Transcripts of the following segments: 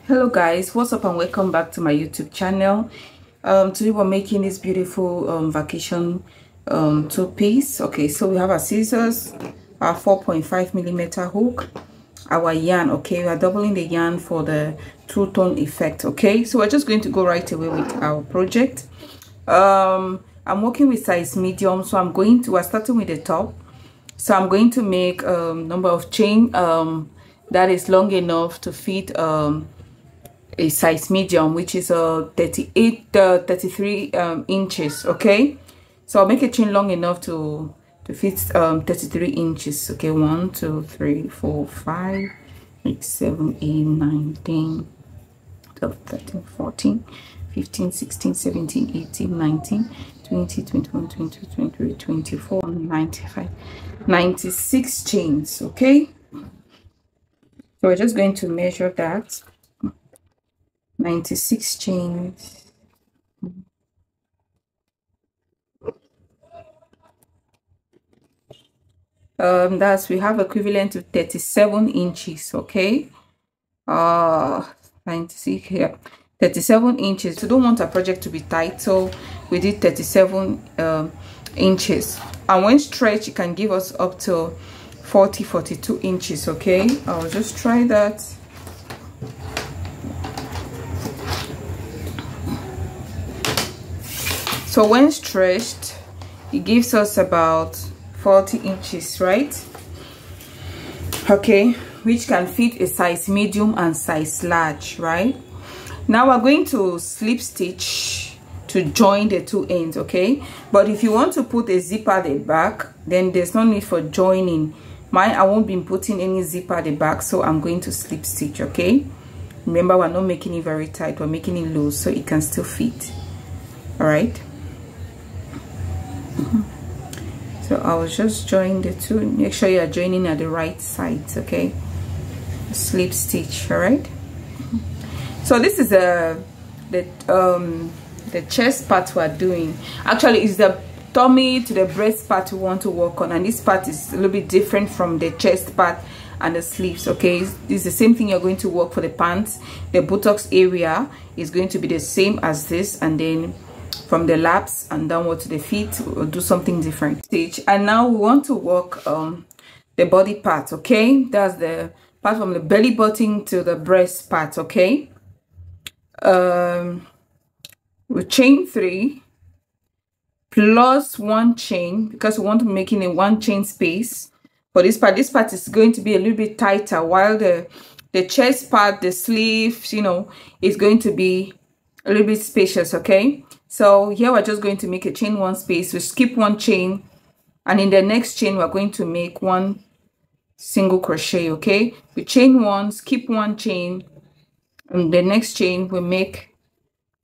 Hello guys, what's up and welcome back to my YouTube channel. Today we're making this beautiful vacation two-piece. Okay, so we have our scissors, our 4.5mm hook, our yarn. Okay, we are doubling the yarn for the two-tone effect. Okay, so we're just going to go right away with our project. I'm working with size medium, so we're starting with the top. So I'm going to make number of chain that is long enough to fit a size medium, which is a 33 inches. Okay, so I'll make a chain long enough to fit 33 inches. Okay, 1 2 3 4 5 6 7 8 9 10 12 13 14 15 16 17 18 19 20 21 22 23 24 95 96 chains. Okay, so we're just going to measure that. 96 chains. We have equivalent to 37 inches. Okay, 96 here, 37 inches. We don't want our project to be tight, so we did 37 inches, and when stretched it can give us up to 42 inches. Okay, I'll just try that. So when stretched, it gives us about 40 inches, right? Okay, which can fit a size medium and size large, right? Now we're going to slip stitch to join the two ends. Okay, but if you want to put a zipper at the back, then there's no need for joining. I won't be putting any zipper at the back, so I'm going to slip stitch. Okay, remember, we're not making it very tight, we're making it loose so it can still fit. All right, so I will just join the two. Make sure you are joining at the right sides. Okay, slip stitch. All right, so this is the chest part we are doing. Actually, it's the tummy to the breast part we want to work on, and this part is a little bit different from the chest part and the sleeves. Okay, it's the same thing you're going to work for the pants. The buttocks area is going to be the same as this, and then from the laps and downward to the feet we'll do something different. Stitch. And now we want to work the body part. Okay, that's the part from the belly button to the breast part. Okay, we chain 3 plus 1 chain, because we want to be making a 1 chain space for this part. This part is going to be a little bit tighter, while the chest part, the sleeves, you know, is going to be a little bit spacious. Okay, so here we're just going to make a chain 1 space. We skip 1 chain, and in the next chain we're going to make 1 single crochet. Okay, we chain 1, skip 1 chain, and the next chain we make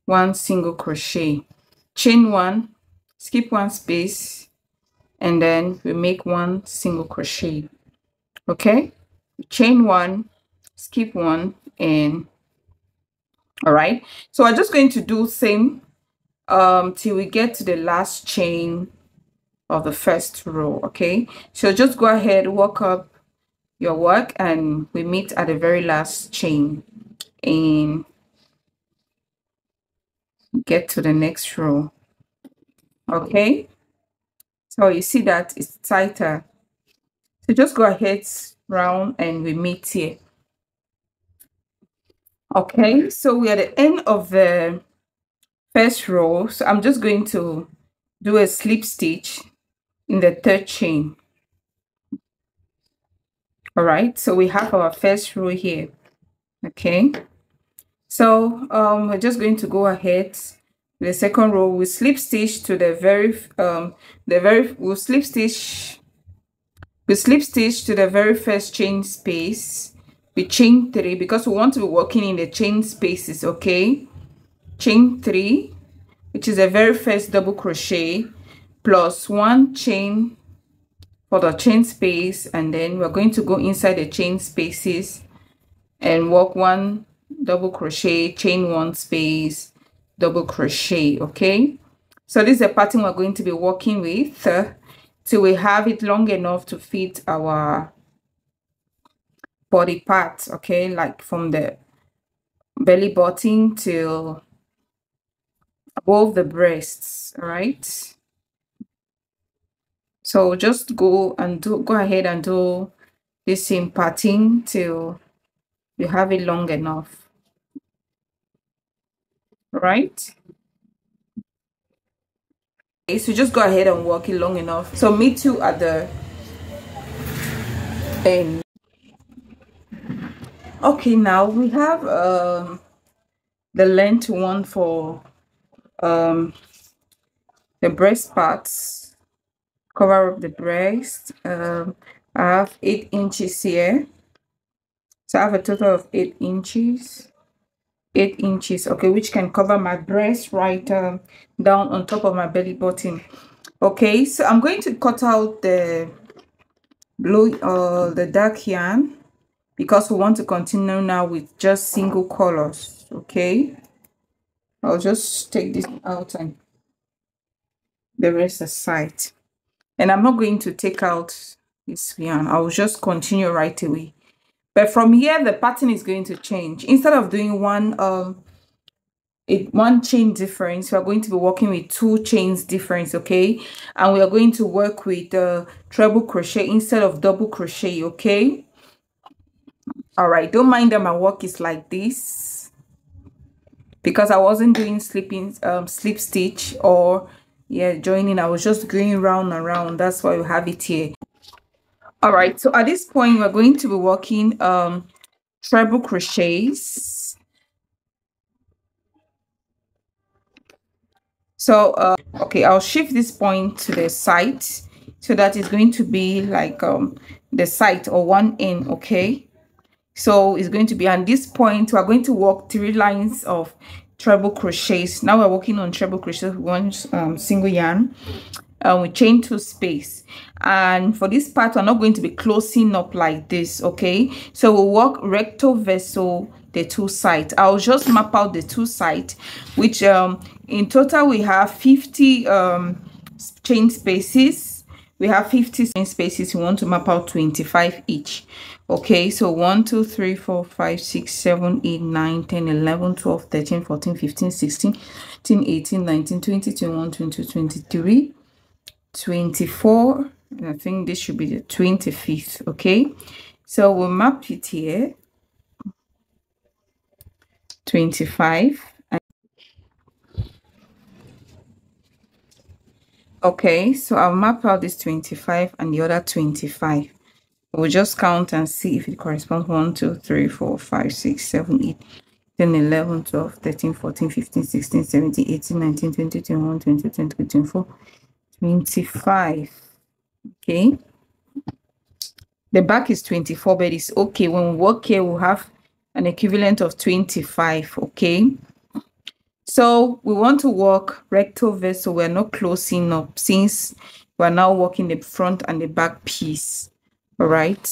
1 single crochet, chain 1, skip 1 space, and then we make 1 single crochet. Okay, we chain 1, skip 1, and all right, so we're just going to do same till we get to the last chain of the first row. Okay, so just go ahead, work up your work, and we meet at the very last chain and get to the next row. Okay, so you see that it's tighter, so just go ahead round and we meet here. Okay, so we're at the end of the first row, so I'm just going to do a slip stitch in the 3rd chain. All right, so we have our first row here. Okay, so we're just going to go ahead with the second row. We slip stitch to the we'll slip stitch to the very first chain space. We chain 3 because we want to be working in the chain spaces. Okay, chain 3, which is the very first double crochet, plus 1 chain for the chain space, and then we're going to go inside the chain spaces and work 1 double crochet, chain 1 space, double crochet. Okay, so this is the pattern we're going to be working with till we have it long enough to fit our body part. Okay, like from the belly button till above the breasts. All right, so just go ahead and do this same pattern till you have it long enough. All right, okay, so just go ahead and work it long enough. So meet you at the end. Okay, now we have the length one for the breast parts, cover up the breast. I have 8 inches here, so I have a total of 8 inches. 8 inches, okay, which can cover my breast right down on top of my belly button. Okay, so I'm going to cut out the blue the dark yarn because we want to continue now with just single colors. Okay, I'll just take this out and the rest aside, and I'm not going to take out this yarn. I'll just continue right away, but from here the pattern is going to change. Instead of doing one chain difference, we are going to be working with 2 chains difference. Okay, and we are going to work with treble crochet instead of double crochet. Okay, all right, don't mind that my work is like this because I wasn't doing slip stitch or joining. I was just going round and round. That's why we have it here. All right, so at this point we're going to be working treble crochets. So okay, I'll shift this point to the side so that it's going to be like the side or one end. Okay, so it's going to be at this point we're going to work 3 lines of treble crochets. Now we're working on treble crochets with 1 single yarn, we chain 2 space, and for this part we're not going to be closing up like this. Okay, so we'll work recto verso the 2 sides. I'll just map out the 2 sides, which in total we have 50 chain spaces. We have 50 chain spaces. We want to map out 25 each. Okay, so 1 2 3 4 5 6 7 8 9 10 11 12 13 14 15 16 17 18 19 20 21 22 23 24, and I think this should be the 25th. Okay, so we'll map it here 25. Okay, so I'll map out this 25 and the other 25. We'll just count and see if it corresponds. 1 2 3 4 5 6 7 8 10 11 12 13 14 15 16 17 18 19 20 21 22 23 24 25. Okay, the back is 24, but it's okay. When we work here we'll have an equivalent of 25. Okay, so we want to work recto verso. We're not closing up since we're now working the front and the back piece. All right,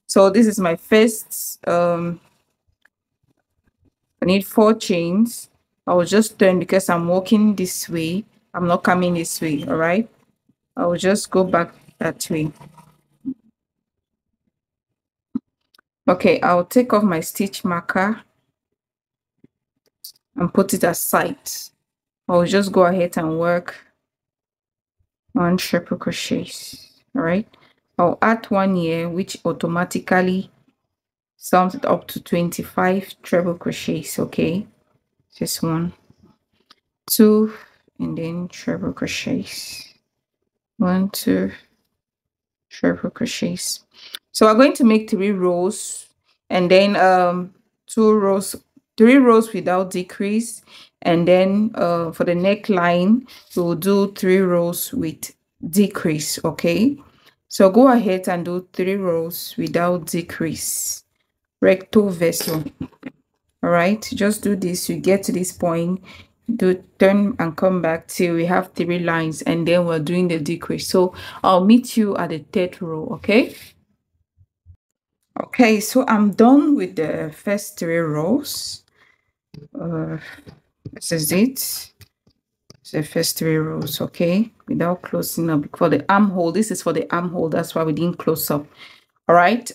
so this is my first I need 4 chains. I will just turn because I'm walking this way, I'm not coming this way. All right, I will just go back that way. Okay, I'll take off my stitch marker and put it aside. I'll just go ahead and work 1 triple crochets. All right, I'll add 1 here, which automatically sums it up to 25 treble crochets. Okay, just 1 2 and then treble crochets. 1 2 treble crochets. So we're going to make 3 rows and then 3 rows without decrease, and then for the neckline we'll do 3 rows with decrease. Okay, so go ahead and do 3 rows without decrease, recto verso. All right, just do this. You get to this point, do turn and come back till we have 3 lines, and then we're doing the decrease. So I'll meet you at the 3rd row. Okay, okay, so I'm done with the first 3 rows. This is it, the first 3 rows. Okay, without closing up for the armhole. This is for the armhole, that's why we didn't close up. All right,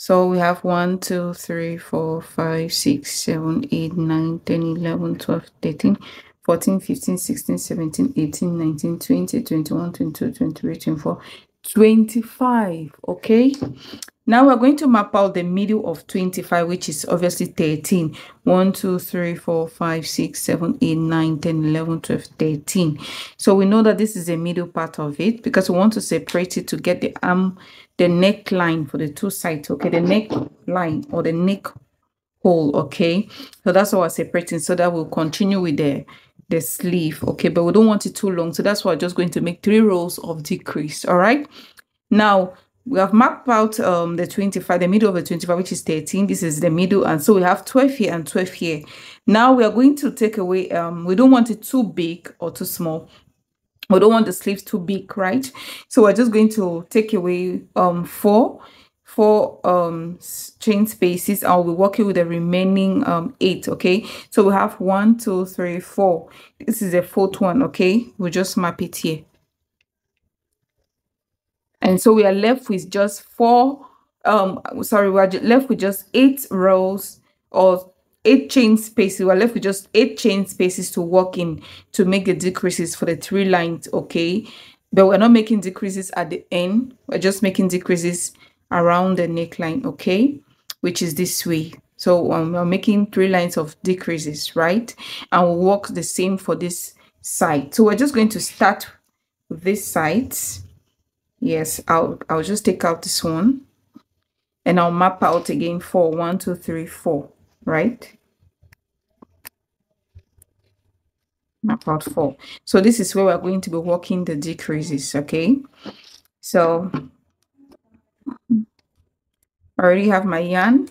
So we have 1, 2, 3, 4, 5, 6, 7, 8, 9, 10, 11, 12, 13, 14, 15, 16, 17, 18, 19, 20, 21, 22, 23, 24, 25. Okay. Now we're going to map out the middle of 25, which is obviously 13. 1, 2, 3, 4, 5, 6, 7, 8, 9, 10, 11, 12, 13. So we know that this is the middle part of it because we want to separate it to get the neckline for the two sides. Okay, the neckline or the neck hole. Okay, so that's what we're separating, so that we'll continue with the sleeve. Okay, but we don't want it too long, so that's why I'm just going to make 3 rows of decrease. All right, now we have mapped out the 25, the middle of the 25, which is 13. This is the middle, and so we have 12 here and 12 here. Now we are going to take away, we don't want it too big or too small. We don't want the sleeves too big, right? So we're just going to take away four chain spaces. I'll be working with the remaining 8. Okay, so we have 1, 2, 3, 4. This is the 4th one. Okay, we'll just map it here. And so we are left with just 4 sorry, we're left with just 8 rows or 8 chain spaces. We're left with just 8 chain spaces to work in to make the decreases for the 3 lines. Okay, but we're not making decreases at the end, we're just making decreases around the neckline. Okay, which is this way. So we're making 3 lines of decreases, right? And we'll work the same for this side. So we're just going to start with this side. Yes, I'll just take out this one and I'll map out again 4. 1, 2, 3, 4, right? Map out 4. So this is where we're going to be working the decreases. Okay, so I already have my yarn.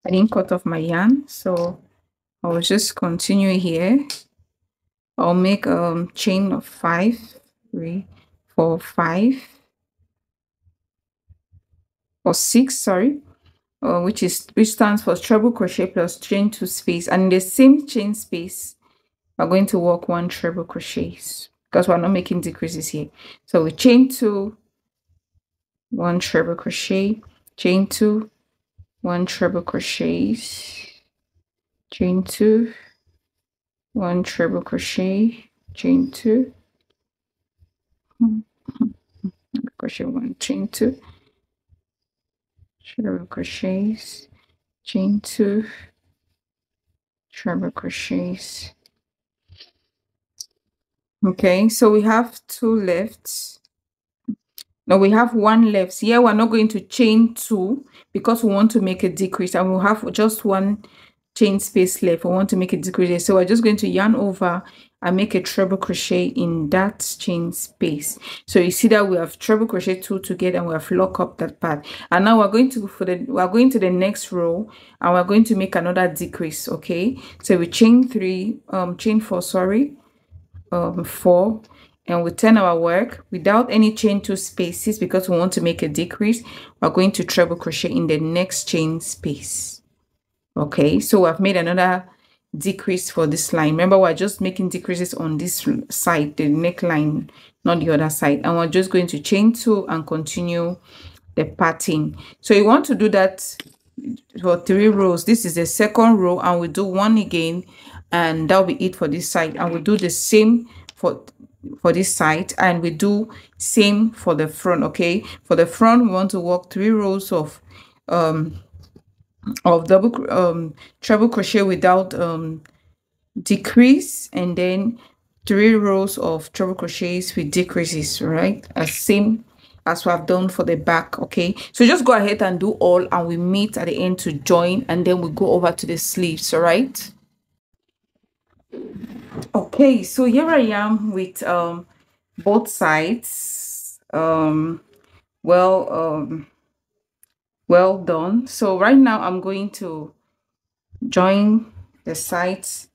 I didn't cut off my yarn, so I'll just continue here. I'll make chain of 5, 3, 4, 5 or 6, sorry, which stands for treble crochet plus chain 2 space, and in the same chain space we're going to work 1 treble crochets because we're not making decreases here. So we chain 2, 1 treble crochet, chain 2, 1 treble crochets, chain 2, 1 treble crochet, chain 2, crochet 1, chain 2, treble crochets, chain 2, treble crochets. Okay, so we have 2 left. Now we have 1 left. Here we're not going to chain 2 because we want to make a decrease, and we'll have just 1 chain space left. We want to make a decrease, so we're just going to yarn over and make a treble crochet in that chain space. So you see that we have treble crochet 2 together and we have locked up that part. And now we're going to to the next row and we're going to make another decrease. Okay, so we chain 4, sorry, 4, and we turn our work without any chain 2 spaces because we want to make a decrease. We're going to treble crochet in the next chain space. Okay, so I've made another decrease for this line. Remember, we're just making decreases on this side, the neckline, not the other side, and we're just going to chain 2 and continue the pattern. So you want to do that for 3 rows. This is the 2nd row, and we do 1 again, and that'll be it for this side. And we do the same for this side, and we do same for the front. Okay, for the front we want to work 3 rows of treble crochet without decrease, and then 3 rows of treble crochets with decreases, right? As same as we have done for the back. Okay, so just go ahead and do all, and we meet at the end to join, and then we go over to the sleeves. All right. Okay, so here I am with both sides well done. So right now I'm going to join the sides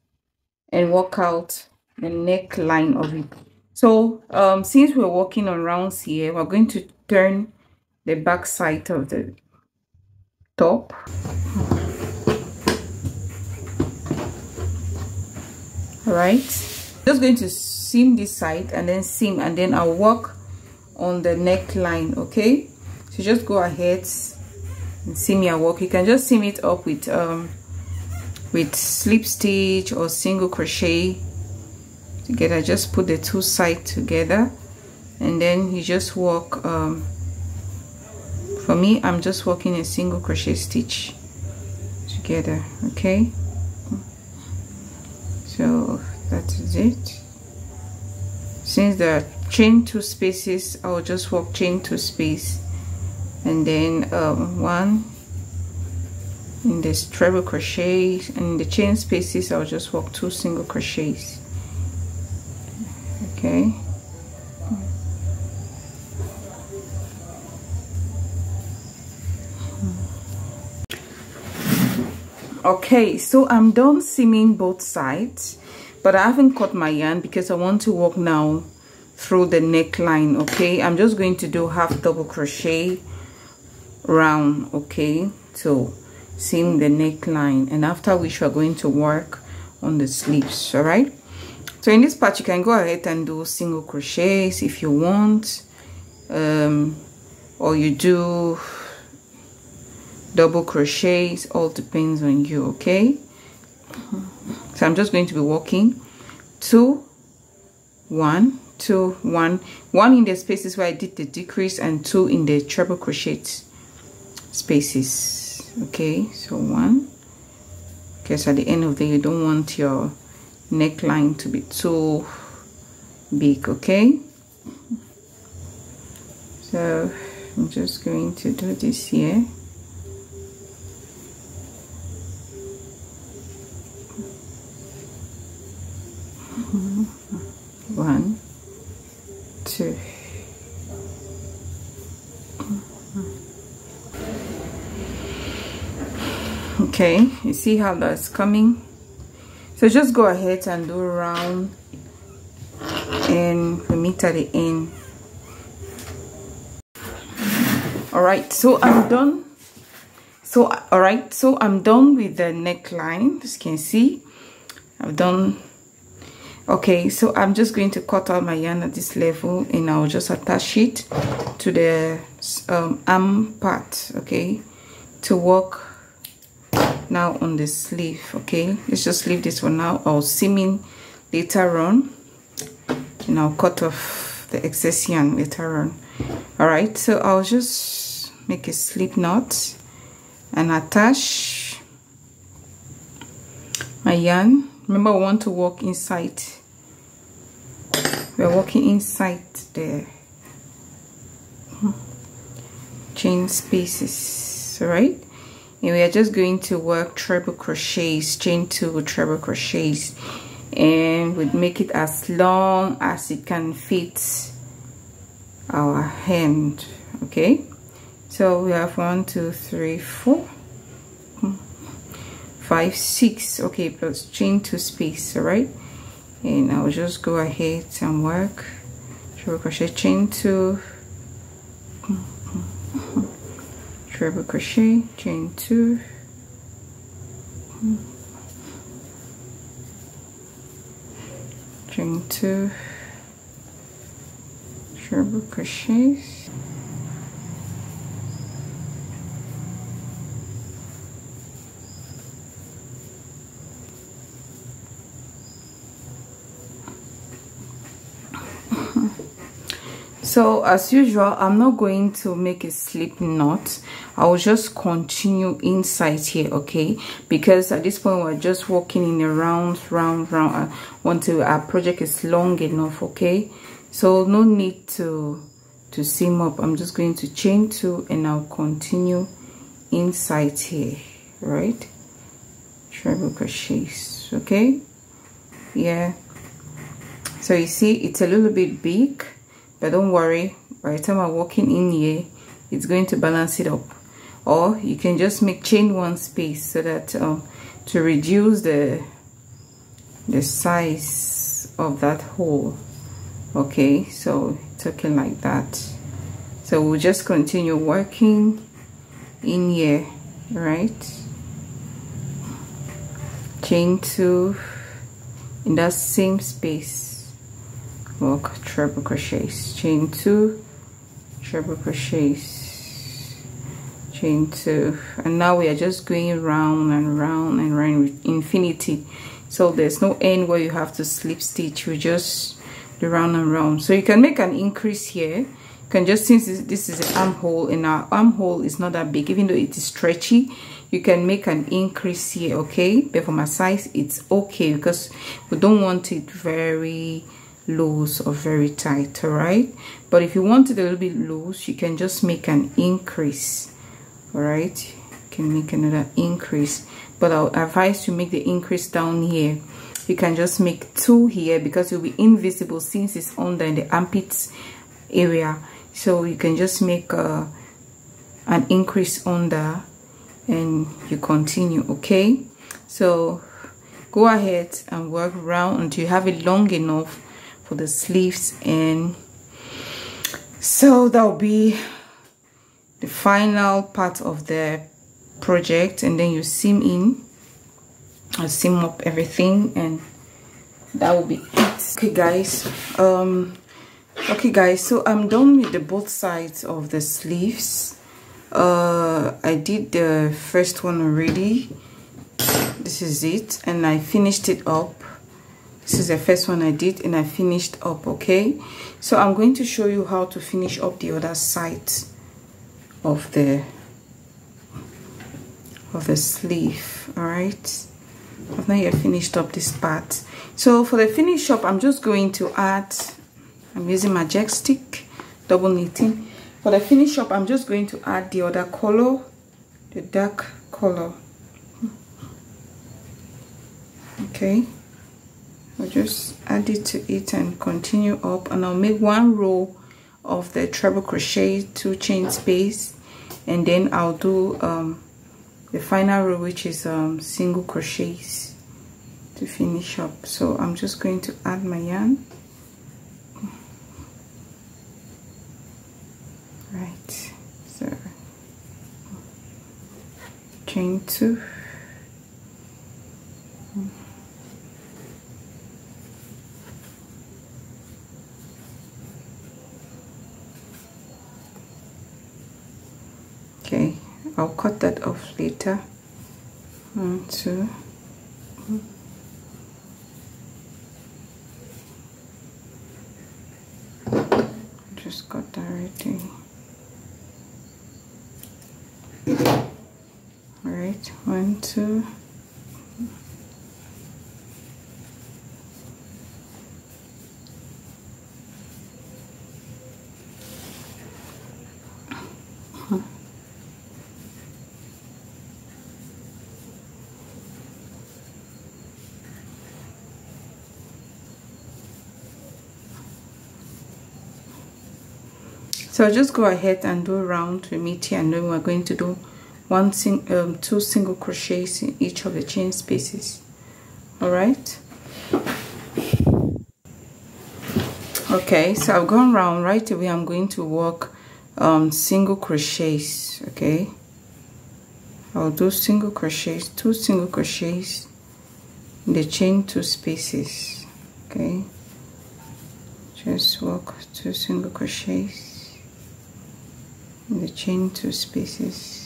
and work out the neckline of it. So since we're working on rounds here, we're going to turn the back side of the top. All right, just going to seam this side and then seam, and then I'll work on the neckline. Okay, So just go ahead and seam your work. You can just seam it up with slip stitch or single crochet together. Just put the two sides together and then you just work. For me, I'm just working a single crochet stitch together. Okay, so that is it. Since there are chain 2 spaces, I'll just work chain 2 space, and then 1 in this treble crochet, and in the chain spaces I'll just work 2 single crochets. Okay, okay, so I'm done seaming both sides, but I haven't cut my yarn because I want to work now through the neckline. Okay, I'm just going to do half double crochet round, okay, to seam the neckline, and after which we're going to work on the sleeves. All right, so in this part you can go ahead and do single crochets if you want, or you do double crochets, all depends on you. Okay, so I'm just going to be working 2 1 2 1 1 in the spaces where I did the decrease, and 2 in the treble crochet spaces. Okay, so 1, because at the end of the day you don't want your neckline to be too big. Okay, so I'm just going to do this here. One, 2. Okay, you see how that's coming? So just go ahead and do round and we meet at the end. All right, so I'm done. So I'm done with the neckline. As you can see, I've done. Okay, so I'm just going to cut out my yarn at this level, and I'll just attach it to the arm part. Okay, to work now on the sleeve. Okay, let's just leave this for now. I'll seam in later on, and I'll cut off the excess yarn later on. All right, so I'll just make a slip knot and attach my yarn. Remember, we want to work inside. We're working inside the chain spaces. All right, and we are just going to work treble crochets, chain 2 treble crochets, and we'd make it as long as it can fit our hand. Okay, so we have 1 2 3 4 5 6. Okay, plus chain 2 space. All right, and I'll just go ahead and work treble crochet, chain 2, treble crochet, chain 2, chain 2, treble crochets, so as usual, I'm not going to make a slip knot. I will just continue inside here, okay, because at this point we're just working in a round. I want our project is long enough. Okay, so no need to seam up. I'm just going to chain 2 and I'll continue inside here. Right, treble crochets. Okay, yeah, so you see it's a little bit big, but don't worry, by the time I'm working in here it's going to balance it up. Or you can just make chain 1 space so that to reduce the size of that hole. Okay, so it's okay like that. So we'll just continue working in here. Right, chain 2 in that same space, work treble crochets, chain 2, treble crochets. chain 2, and now we are just going round and round and round with infinity. So there's no end where you have to slip stitch. We just do round and round. So you can make an increase here. You can just, since this is an armhole, and our armhole is not that big, even though it is stretchy, you can make an increase here, okay? But for my size, it's okay because we don't want it very loose or very tight, all right? But if you want it a little bit loose, you can just make an increase, all right? You can make another increase, but I'll advise you make the increase down here. You can just make 2 here because it will be invisible since it's under in the armpits area. So you can just make an increase under and you continue, okay? So go ahead and work round until you have it long enough for the sleeves, and so that will be the final part of the project. And then you seam in, I'll seam up everything, and that will be it. Okay guys, so I'm done with the both sides of the sleeves. I did the first one already. This is it, and I finished it up. This is the first one I did, and I finished up, okay? So I'm going to show you how to finish up the other side of the sleeve, all right? I've not yet finished up this part. So for the finish up, I'm just going to add, I'm using my jerk stick, double knitting. For the finish up, I'm just going to add the other color, the dark color, okay? I'll just add it to it and continue up, and I'll make 1 row of the treble crochet, 2 chain space, and then I'll do the final row, which is single crochets to finish up. So I'm just going to add my yarn, right? So chain 2, okay, I'll cut that off later. 1, 2, just got that right there. All right, 1, 2. So just go ahead and do round with me here, and then we're going to do 2 single crochets in each of the chain spaces. All right. Okay, so I've gone round. Right away I'm going to work single crochets. Okay, I'll do single crochets, 2 single crochets in the chain 2 spaces. Okay, just work 2 single crochets in the chain 2 spaces.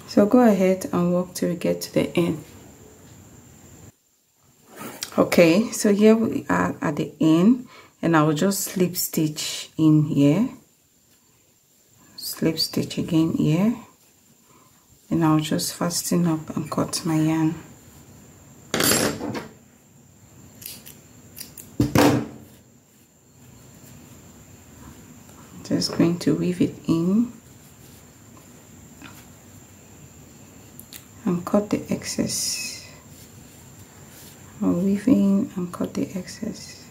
So go ahead and work till we get to the end. Okay, so here we are at the end, and I will just slip stitch in here, slip stitch again here, and I'll just fasten up and cut my yarn. Just going to weave it in and cut the excess. I'll weave in and cut the excess.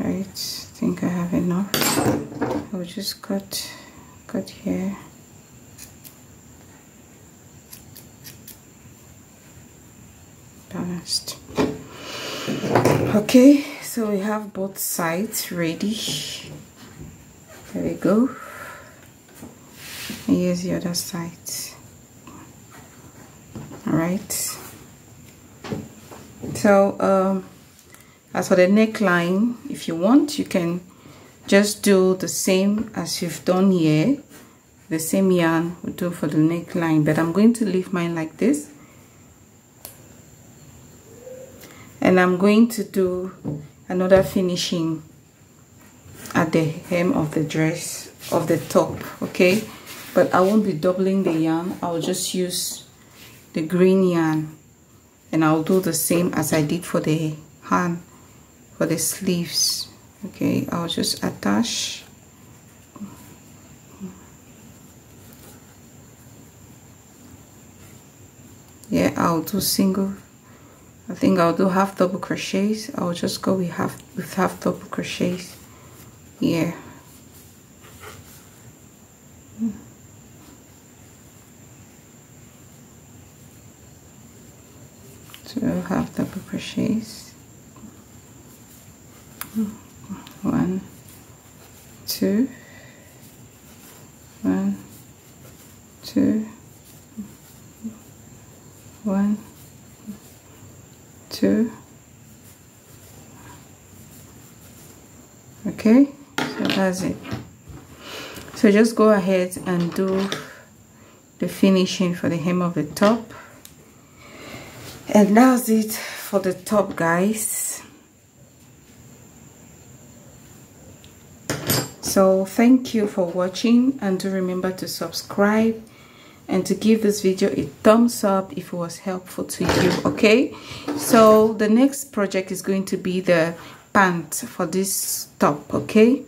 Right, I think I have enough. I'll just cut here. Balanced. Okay, so we have both sides ready. There we go. And here's the other side. All right. So as for the neckline, if you want, you can just do the same as you've done here. The same yarn we do for the neckline, but I'm going to leave mine like this. And I'm going to do another finishing at the hem of the dress, of the top, okay? But I won't be doubling the yarn. I'll just use the green yarn, and I'll do the same as I did for the hand, for the sleeves. Okay, I'll just attach. Yeah, I'll do single. I think I'll do half double crochets. I'll just go with half double crochets. Yeah. So half double crochets. 1, 2, 1, 2, 1, 2. Okay, so that's it. So just go ahead and do the finishing for the hem of the top, and that's it for the top, guys. So thank you for watching, and do remember to subscribe and to give this video a thumbs up if it was helpful to you. Okay, so the next project is going to be the pant for this top. Okay,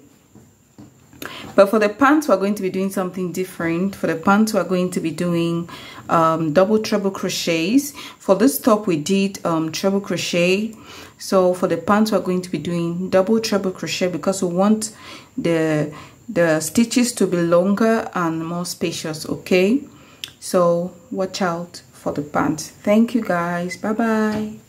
but for the pants we're going to be doing something different. For the pants we're going to be doing double treble crochets. For this top we did treble crochet. So for the pants we're going to be doing double treble crochet, because we want the stitches to be longer and more spacious. Okay, so watch out for the pants. Thank you guys. Bye bye.